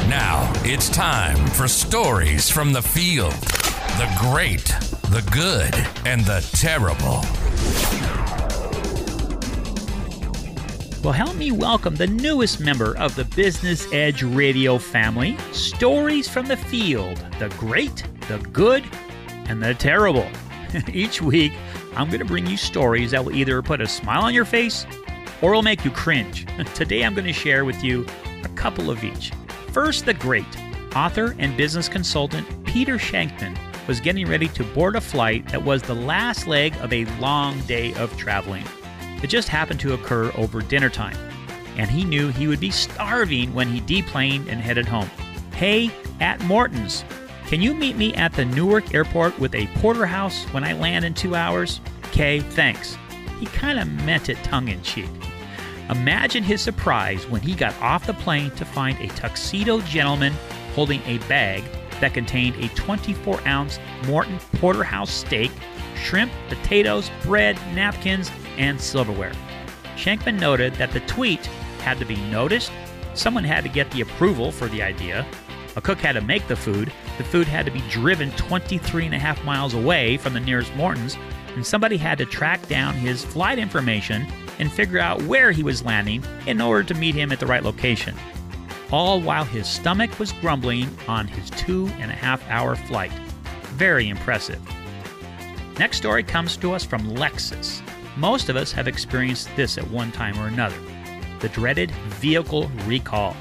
Now it's time for stories from the field. The great, the good, and the terrible. Well, help me welcome the newest member of the Business Edge Radio family, Stories from the Field, the great, the good, and the terrible. Each week, I'm going to bring you stories that will either put a smile on your face or will make you cringe. Today, I'm going to share with you a couple of each. First, the great. Author and business consultant Peter Shankman was getting ready to board a flight that was the last leg of a long day of traveling. It just happened to occur over dinner time, and he knew he would be starving when he deplaned and headed home. Hey, at Morton's, can you meet me at the Newark airport with a porterhouse when I land in 2 hours? Okay, thanks. He kind of meant it tongue-in-cheek. Imagine his surprise when he got off the plane to find a tuxedo gentleman holding a bag that contained a 24-ounce Morton porterhouse steak, shrimp, potatoes, bread, napkins, and silverware. Shankman noted that the tweet had to be noticed, someone had to get the approval for the idea, a cook had to make the food had to be driven 23.5 miles away from the nearest Morton's, and somebody had to track down his flight information and figure out where he was landing in order to meet him at the right location. All while his stomach was grumbling on his 2.5-hour flight. Very impressive. Next story comes to us from Lexus. Most of us have experienced this at one time or another. The dreaded vehicle recall.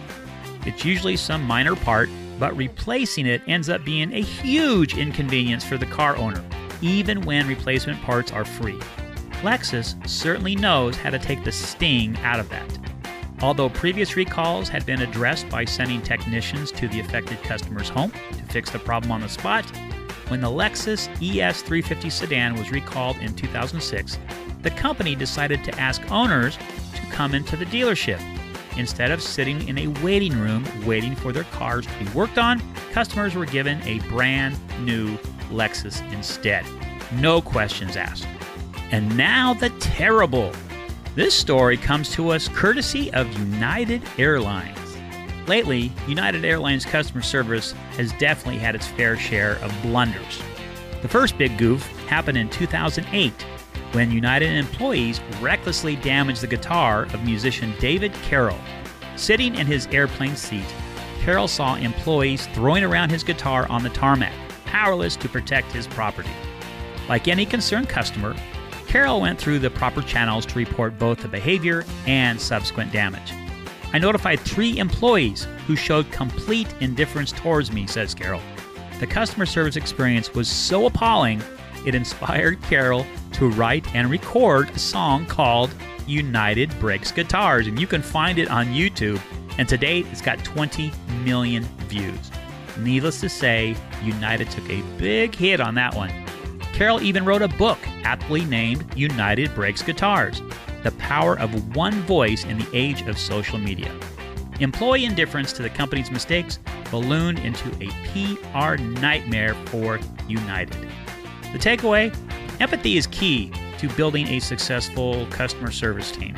It's usually some minor part, but replacing it ends up being a huge inconvenience for the car owner, even when replacement parts are free. Lexus certainly knows how to take the sting out of that. Although previous recalls had been addressed by sending technicians to the affected customer's home to fix the problem on the spot, when the Lexus ES350 sedan was recalled in 2006, the company decided to ask owners to come into the dealership. Instead of sitting in a waiting room waiting for their cars to be worked on, customers were given a brand new Lexus instead. No questions asked. And now the terrible. This story comes to us courtesy of United Airlines. Lately, United Airlines customer service has definitely had its fair share of blunders. The first big goof happened in 2008 when United employees recklessly damaged the guitar of musician David Carroll. Sitting in his airplane seat, Carroll saw employees throwing around his guitar on the tarmac, powerless to protect his property. Like any concerned customer, Carroll went through the proper channels to report both the behavior and subsequent damage. I notified 3 employees who showed complete indifference towards me, says Carroll. The customer service experience was so appalling, it inspired Carroll to write and record a song called United Breaks Guitars, and you can find it on YouTube, and to date it's got 20 million views. Needless to say, United took a big hit on that one. Carroll even wrote a book aptly named United Breaks Guitars, The Power of One Voice in the Age of Social Media. Employee indifference to the company's mistakes ballooned into a PR nightmare for United. The takeaway? Empathy is key to building a successful customer service team.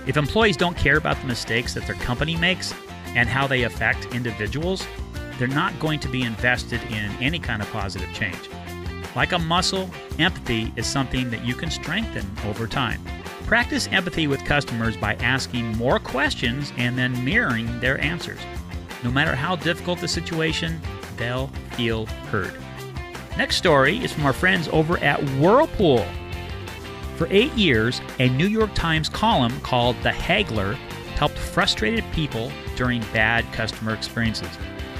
If employees don't care about the mistakes that their company makes and how they affect individuals, they're not going to be invested in any kind of positive change. Like a muscle, empathy is something that you can strengthen over time. Practice empathy with customers by asking more questions and then mirroring their answers. No matter how difficult the situation, they'll feel heard. Next story is from our friends over at Whirlpool. For 8 years, a New York Times column called The Haggler helped frustrated people during bad customer experiences.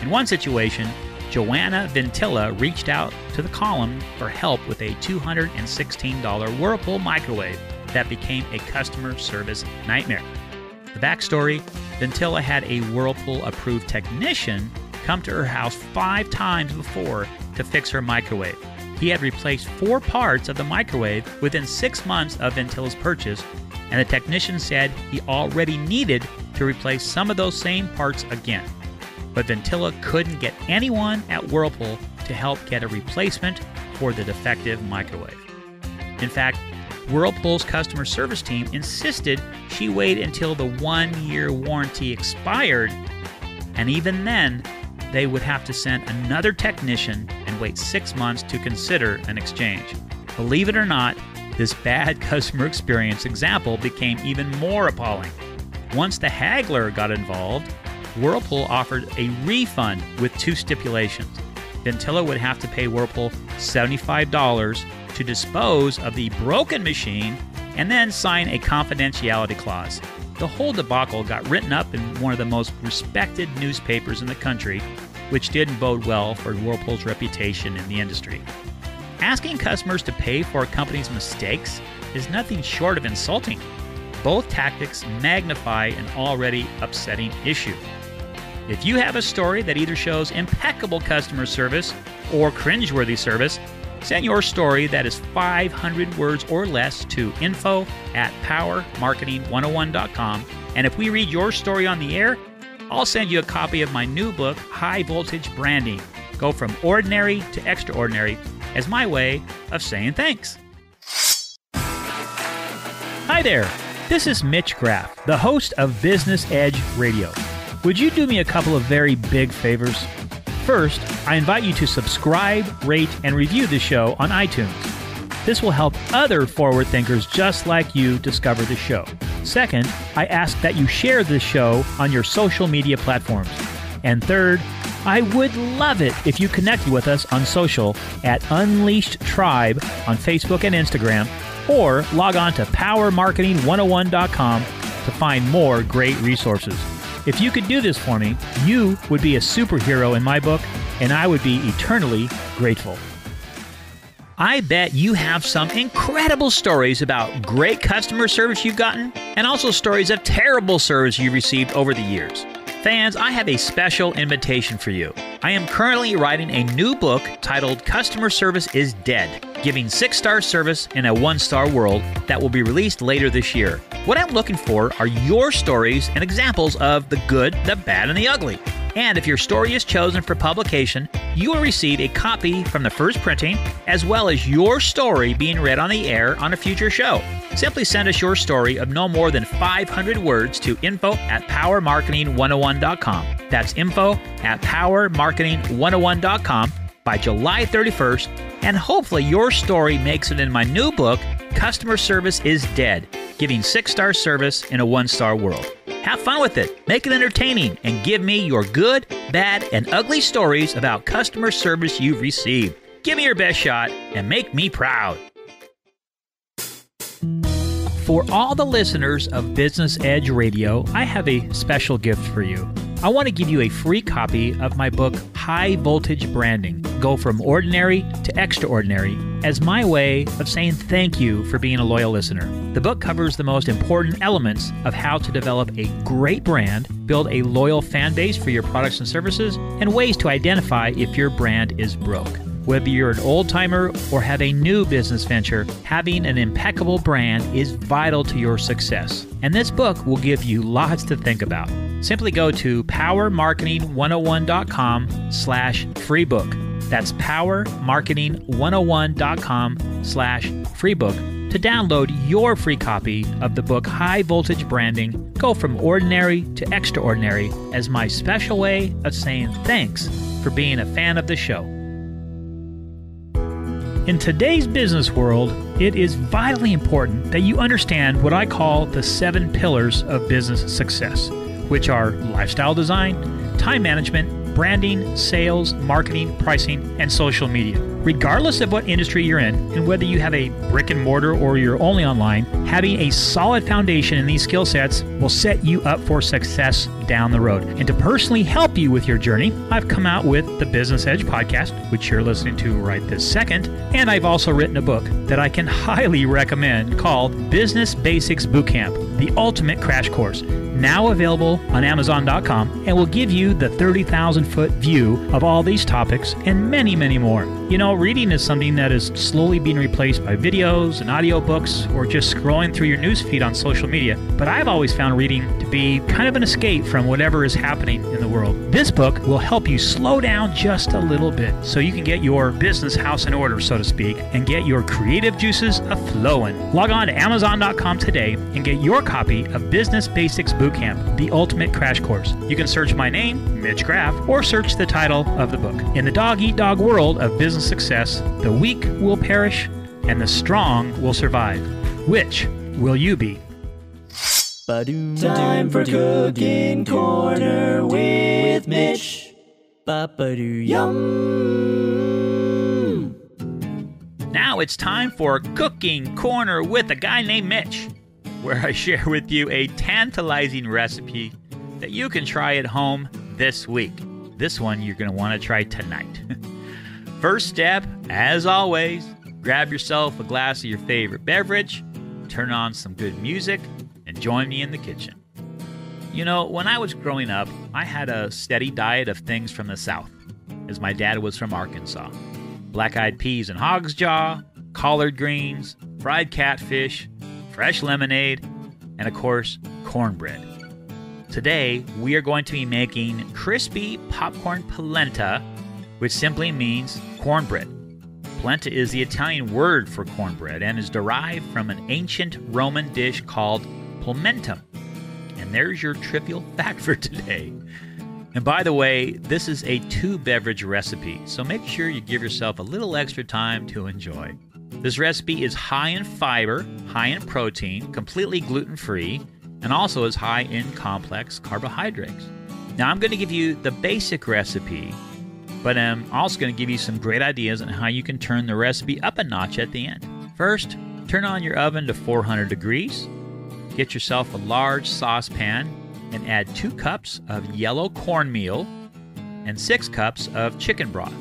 In one situation, Joanna Ventilla reached out to the column for help with a $216 Whirlpool microwave that became a customer service nightmare. The backstory, Ventilla had a Whirlpool-approved technician come to her house 5 times before to fix her microwave. He had replaced 4 parts of the microwave within 6 months of Ventilla's purchase, and the technician said he already needed to replace some of those same parts again. But Ventilla couldn't get anyone at Whirlpool to help get a replacement for the defective microwave. In fact, Whirlpool's customer service team insisted she wait until the 1-year warranty expired, and even then, they would have to send another technician and wait 6 months to consider an exchange. Believe it or not, this bad customer experience example became even more appalling. Once the haggler got involved, Whirlpool offered a refund with 2 stipulations. Ventilla would have to pay Whirlpool $75 to dispose of the broken machine and then sign a confidentiality clause. The whole debacle got written up in one of the most respected newspapers in the country, which didn't bode well for Whirlpool's reputation in the industry. Asking customers to pay for a company's mistakes is nothing short of insulting. Both tactics magnify an already upsetting issue. If you have a story that either shows impeccable customer service or cringeworthy service, send your story that is 500 words or less to info@powermarketing101.com, and if we read your story on the air, I'll send you a copy of my new book, High Voltage Branding. Go from ordinary to extraordinary as my way of saying thanks. Hi there, this is Mitch Graff, the host of Business Edge Radio. Would you do me a couple of very big favors? First, I invite you to subscribe, rate, and review the show on iTunes. This will help other forward thinkers just like you discover the show. Second, I ask that you share this show on your social media platforms. And third, I would love it if you connected with us on social at Unleashed Tribe on Facebook and Instagram, or log on to powermarketing101.com to find more great resources. If you could do this for me, you would be a superhero in my book, and I would be eternally grateful. I bet you have some incredible stories about great customer service you've gotten, and also stories of terrible service you've received over the years. Fans, I have a special invitation for you. I am currently writing a new book titled Customer Service is Dead, giving 6-star service in a 1-star world that will be released later this year. What I'm looking for are your stories and examples of the good, the bad, and the ugly. And if your story is chosen for publication, you will receive a copy from the first printing, as well as your story being read on the air on a future show. Simply send us your story of no more than 500 words to info@powermarketing101.com. That's info@powermarketing101.com by July 31st, and hopefully your story makes it in my new book, Customer Service is Dead, giving 6-star service in a 1-star world. Have fun with it, make it entertaining, and give me your good, bad, and ugly stories about customer service you've received. Give me your best shot and make me proud. For all the listeners of Business Edge Radio, I have a special gift for you. I want to give you a free copy of my book, High Voltage Branding, Go From Ordinary to Extraordinary, as my way of saying thank you for being a loyal listener. The book covers the most important elements of how to develop a great brand, build a loyal fan base for your products and services, and ways to identify if your brand is broke. Whether you're an old-timer or have a new business venture, having an impeccable brand is vital to your success. And this book will give you lots to think about. Simply go to powermarketing101.com/free book. That's powermarketing101.com/free book to download your free copy of the book High Voltage Branding, Go From Ordinary to Extraordinary, as my special way of saying thanks for being a fan of the show. In today's business world, it is vitally important that you understand what I call the 7 pillars of business success, which are lifestyle design, time management, branding, sales, marketing, pricing, and social media. Regardless of what industry you're in, and whether you have a brick and mortar or you're only online, having a solid foundation in these skill sets will set you up for success down the road. And to personally help you with your journey, I've come out with the Business Edge podcast, which you're listening to right this second, and I've also written a book that I can highly recommend called Business Basics Bootcamp, the ultimate crash course, now available on Amazon.com, and will give you the 30,000-foot view of all these topics and many, many more. You know, reading is something that is slowly being replaced by videos and audiobooks or just scrolling through your newsfeed on social media. But I've always found reading to be kind of an escape from whatever is happening in the world. This book will help you slow down just a little bit so you can get your business house in order, so to speak, and get your creative juices a-flowing. Log on to Amazon.com today and get your copy of Business Basics Bootcamp, the ultimate crash course. You can search my name, Mitch Graff, or search the title of the book. In the dog-eat-dog world of business success, the weak will perish and the strong will survive. Which will you be? Time for Cooking Corner with Mitch. Yum. Now it's time for Cooking Corner with a guy named Mitch, where I share with you a tantalizing recipe that you can try at home this week. This one you're going to want to try tonight. First step, as always, grab yourself a glass of your favorite beverage, turn on some good music, and join me in the kitchen. You know, when I was growing up, I had a steady diet of things from the South, as my dad was from Arkansas. Black-eyed peas and hog's jaw, collard greens, fried catfish, fresh lemonade, and of course, cornbread. Today, we are going to be making crispy popcorn polenta, which simply means cornbread. Polenta is the Italian word for cornbread and is derived from an ancient Roman dish called polmentum. And there's your trivial fact for today. And by the way, this is a 2-beverage recipe, so make sure you give yourself a little extra time to enjoy. This recipe is high in fiber, high in protein, completely gluten-free, and also is high in complex carbohydrates. Now I'm going to give you the basic recipe, but I'm also going to give you some great ideas on how you can turn the recipe up a notch at the end. First, turn on your oven to 400 degrees. Get yourself a large saucepan and add 2 cups of yellow cornmeal and 6 cups of chicken broth.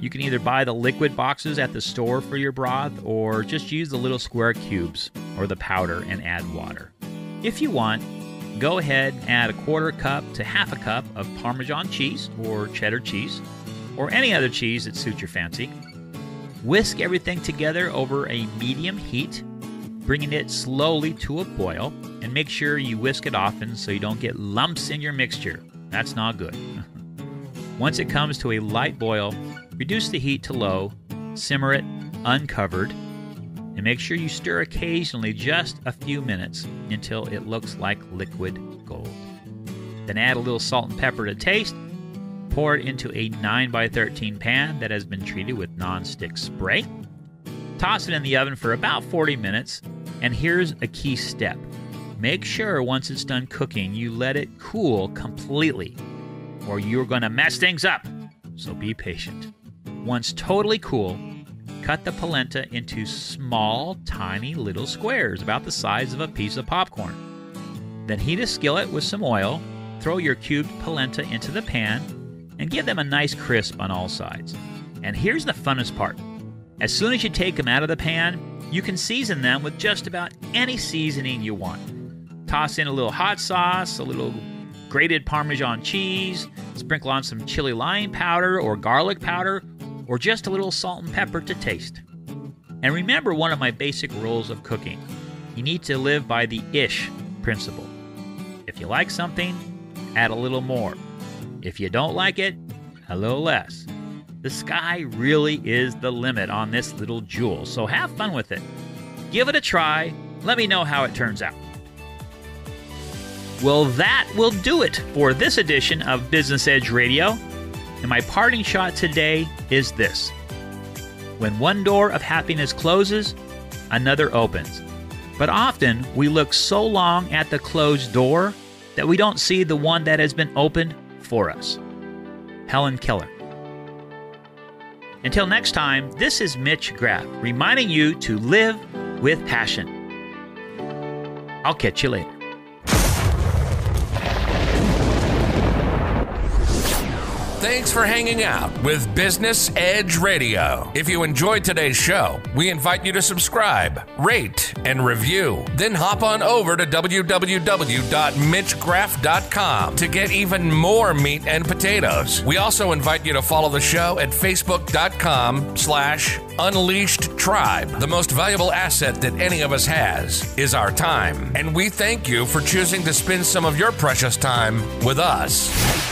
You can either buy the liquid boxes at the store for your broth or just use the little square cubes or the powder and add water. If you want, go ahead and add a 1/4 cup to 1/2 cup of Parmesan cheese or cheddar cheese or any other cheese that suits your fancy. Whisk everything together over a medium heat, bringing it slowly to a boil, and make sure you whisk it often so you don't get lumps in your mixture. That's not good. Once it comes to a light boil, reduce the heat to low, simmer it uncovered, and make sure you stir occasionally just a few minutes until it looks like liquid gold. Then add a little salt and pepper to taste. Pour it into a 9x13 pan that has been treated with non-stick spray. Toss it in the oven for about 40 minutes. And here's a key step. Make sure once it's done cooking, you let it cool completely, or you're going to mess things up. So be patient. Once totally cool, cut the polenta into small, tiny little squares about the size of a piece of popcorn. Then heat a skillet with some oil, throw your cubed polenta into the pan, and give them a nice crisp on all sides. And here's the funnest part. As soon as you take them out of the pan, you can season them with just about any seasoning you want. Toss in a little hot sauce, a little grated Parmesan cheese, sprinkle on some chili lime powder or garlic powder, or just a little salt and pepper to taste. And remember one of my basic rules of cooking. You need to live by the ish principle. If you like something, add a little more. If you don't like it, a little less. The sky really is the limit on this little jewel, so have fun with it. Give it a try. Let me know how it turns out. Well, that will do it for this edition of Business Edge Radio. And my parting shot today is this. When one door of happiness closes, another opens. But often we look so long at the closed door that we don't see the one that has been opened for us. Helen Keller. Until next time, this is Mitch Graff reminding you to live with passion. I'll catch you later. Thanks for hanging out with Business Edge Radio. If you enjoyed today's show, we invite you to subscribe, rate, and review. Then hop on over to www.mitchgraff.com to get even more meat and potatoes. We also invite you to follow the show at facebook.com/Unleashed Tribe. The most valuable asset that any of us has is our time. And we thank you for choosing to spend some of your precious time with us.